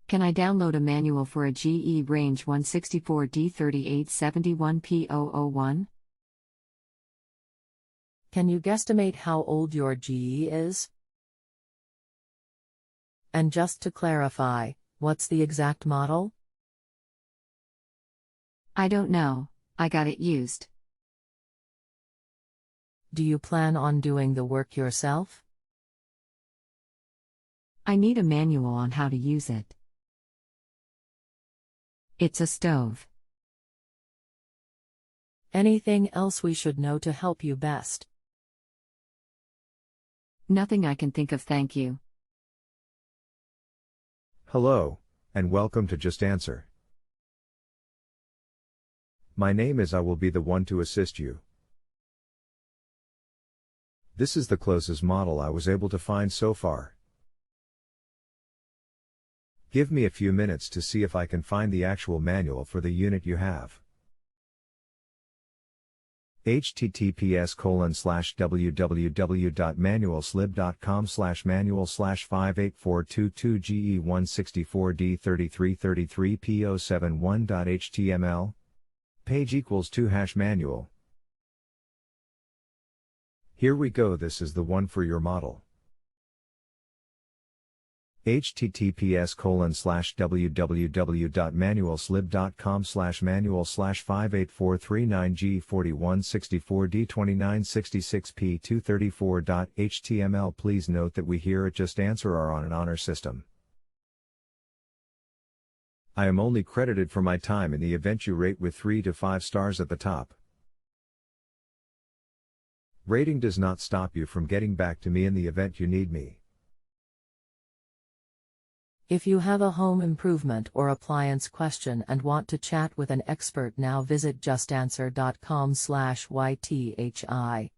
Can I download a manual for a GE range 164D3871P001? Can you guesstimate how old your GE is? And just to clarify, what's the exact model? I don't know, I got it used. Do you plan on doing the work yourself? I need a manual on how to use it. It's a stove. Anything else we should know to help you best? Nothing I can think of, thank you. Hello, and welcome to Just Answer. My name is I will be the one to assist you. This is the closest model I was able to find so far. Give me a few minutes to see if I can find the actual manual for the unit you have. https://www.manualslib.com/manual/58422 GE164D3333P071.html page equals 2#manual. Here we go, this is the one for your model. https://www.manualslib.com/manual/58439G4164D2966P234.html Please note that we here at Just Answer are on an honor system. I am only credited for my time in the event you rate with 3 to 5 stars at the top. Rating does not stop you from getting back to me in the event you need me. If you have a home improvement or appliance question and want to chat with an expert now, visit justanswer.com/ythi.